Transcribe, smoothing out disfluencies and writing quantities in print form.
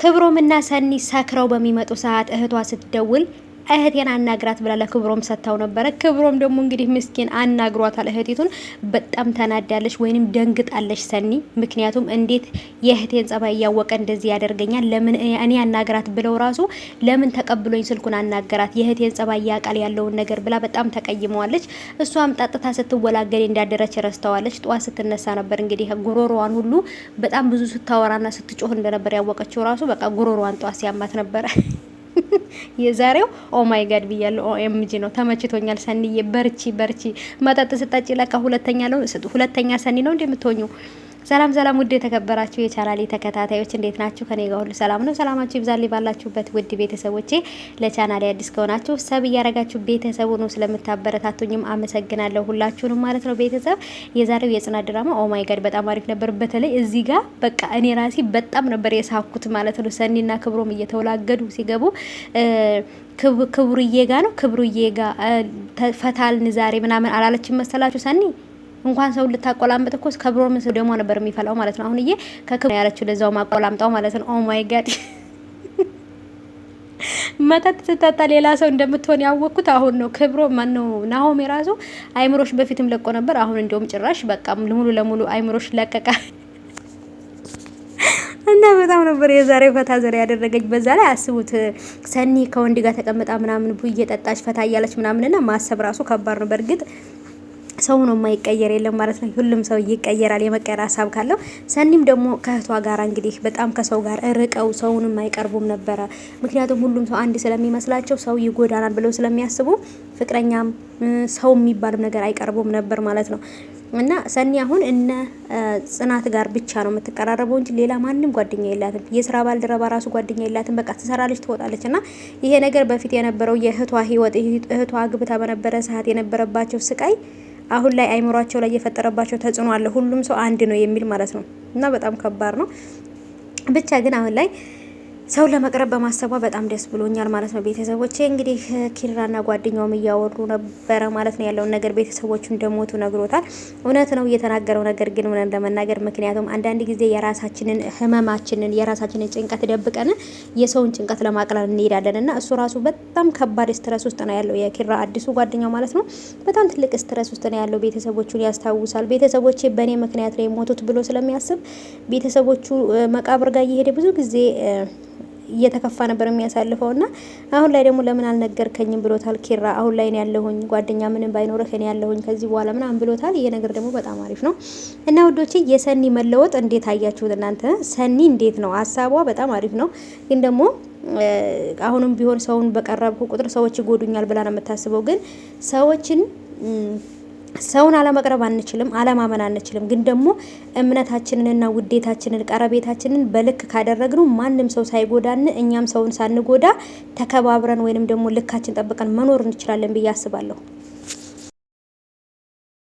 ክብሮምና ሰኒ ሰክረው በሚመጡ ሰዓት እህቷ ስትደውል እህቴን አናግራት ብላ ለክብሮም ሰጥታው ነበረ። ክብሮም ደግሞ እንግዲህ ምስኪን አናግሯታል። እህቲቱን በጣም ተናዳለች ወይንም ደንግጣለች ሰኒ። ምክንያቱም እንዴት የእህቴን ጸባይ እያወቀ እንደዚህ ያደርገኛል? ለምን እኔ አናግራት ብለው ራሱ ለምን ተቀብሎኝ ስልኩን አናገራት? የእህቴን ጸባይ ያቃል ያለውን ነገር ብላ በጣም ተቀይመዋለች። እሷም ጠጥታ ስትወላገድ እንዳደረች ረስተዋለች። ጧት ስትነሳ ነበር እንግዲህ ጉሮሮዋን ሁሉ በጣም ብዙ ስታወራና ስትጮህ እንደነበር ያወቀችው ራሱ በቃ ጉሮሮዋን ጧት ሲያማት ነበረ። የዛሬው ኦ ማይ ጋድ ብያለሁ። ኦኤምጂ ነው። ተመችቶኛል። ሰኒዬ በርቺ በርቺ። መጠጥ ስጠጪ ለካ ሁለተኛ ሰኒ ነው እንደምትሆኙ። ሰላም ሰላም፣ ውድ የተከበራችሁ የቻናሌ ተከታታዮች እንዴት ናችሁ? ከኔ ጋር ሁሉ ሰላም ነው። ሰላማችሁ ይብዛልኝ ባላችሁበት ውድ ቤተሰቦቼ። ለቻናሌ አዲስ ከሆናችሁ ሰብ እያረጋችሁ ቤተሰቡ ነው ስለምታበረታቱኝም አመሰግናለሁ ሁላችሁንም ማለት ነው። ቤተሰብ የዛሬው የጽናት ድራማ ኦ ማይ ጋድ በጣም አሪፍ ነበር። በተለይ እዚህ ጋር በቃ እኔ ራሴ በጣም ነበር የሳኩት ማለት ነው። ሰኒና ክብሮም እየተወላገዱ ሲገቡ ክብሩዬ ጋ ነው ክብሩዬ ጋ ፈታልን ዛሬ ምናምን አላለችም መሰላችሁ ሰኒ እንኳን ሰው ልታቆላምጥ እኮ ከብሮም ሰው ደሞ ነበር የሚፈላው ማለት ነው። አሁንዬ ከክብሮ ያለችው ለዛው ማቆላምጣው ማለት ነው። ኦ ማይ ጋድ መጠጥ ስትጠጣ ሌላ ሰው እንደምትሆን ያወቅኩት አሁን ነው። ክብሮ ማን ነው ናሆም የራሱ አይምሮሽ በፊትም ለቆ ነበር። አሁን እንደውም ጭራሽ በቃ ሙሉ ለሙሉ አይምሮሽ ለቀቀ እና በጣም ነበር የዛሬው ፈታ ዘር ያደረገች። በዛ ላይ አስቡት ሰኒ ከወንድ ጋር ተቀምጣ ምናምን ቡዬ ጠጣች ፈታ እያለች ምናምንና ማሰብ ራሱ ከባድ ነው። በርግጥ ሰው ነው የማይቀየር የለም ማለት ነው። ሁሉም ሰው ይቀየራል የመቀየር ሀሳብ ካለው። ሰኒም ደግሞ ከእህቷ ጋር እንግዲህ በጣም ከሰው ጋር ርቀው ሰውንም አይቀርቡም ነበረ። ምክንያቱም ሁሉም ሰው አንድ ስለሚመስላቸው ሰው ይጎዳናል ብለው ስለሚያስቡ ፍቅረኛም ሰው የሚባልም ነገር አይቀርቡም ነበር ማለት ነው። እና ሰኒ አሁን እነ ጽናት ጋር ብቻ ነው የምትቀራረበው እንጂ ሌላ ማንም ጓደኛ የላትም። የስራ ባልደረባ ራሱ ጓደኛ የላትም። በቃ ትሰራለች፣ ትወጣለች። እና ይሄ ነገር በፊት የነበረው የእህቷ ህይወት እህቷ አግብታ በነበረ ሰዓት የነበረባቸው ስቃይ አሁን ላይ አይምሯቸው ላይ የፈጠረባቸው ተጽዕኖ አለ። ሁሉም ሰው አንድ ነው የሚል ማለት ነው። እና በጣም ከባድ ነው። ብቻ ግን አሁን ላይ ሰው ለመቅረብ በማሰቧ በጣም ደስ ብሎኛል ማለት ነው። ቤተሰቦቼ እንግዲህ ኪራና ጓደኛውም እያወሩ ነበረ ማለት ነው። ያለውን ነገር ቤተሰቦቹ እንደሞቱ ነግሮታል። እውነት ነው እየተናገረው ነገር ግን ምን እንደመናገር ምክንያቱም አንዳንድ ጊዜ የራሳችንን ህመማችንን የራሳችንን ጭንቀት ደብቀን የሰውን ጭንቀት ለማቅለል እንሄዳለን እና እሱ ራሱ በጣም ከባድ ስትረስ ውስጥ ነው ያለው። የኪራ አዲሱ ጓደኛው ማለት ነው በጣም ትልቅ ስትረስ ውስጥ ነው ያለው። ቤተሰቦቹን ያስታውሳል። ቤተሰቦቼ በእኔ ምክንያት ነው የሞቱት ብሎ ስለሚያስብ ቤተሰቦቹ መቃብር ጋር እየሄደ ብዙ ጊዜ እየተከፋ ነበር የሚያሳልፈው እና አሁን ላይ ደግሞ ለምን አልነገርከኝም ብሎታል ኪራ። አሁን ላይ ነው ያለሁኝ ጓደኛ ምንም ባይኖርህ እኔ ያለሁኝ ከዚህ በኋላ ምናምን ብሎታል። ይሄ ነገር ደግሞ በጣም አሪፍ ነው እና ውዶቼ የሰኒ መለወጥ እንዴት አያችሁት እናንተ? ሰኒ እንዴት ነው ሀሳቧ? በጣም አሪፍ ነው። ግን ደግሞ አሁንም ቢሆን ሰውን በቀረብኩ ቁጥር ሰዎች ይጎዱኛል ብላ ነው የምታስበው። ግን ሰውን አለመቅረብ አንችልም፣ አለማመን አንችልም። ግን ደግሞ እምነታችንንና ውዴታችንን ቀረቤታችንን በልክ ካደረግነው ማንም ሰው ሳይጎዳን እኛም ሰውን ሳንጎዳ ተከባብረን ወይንም ደግሞ ልካችን ጠብቀን መኖር እንችላለን ብዬ አስባለሁ።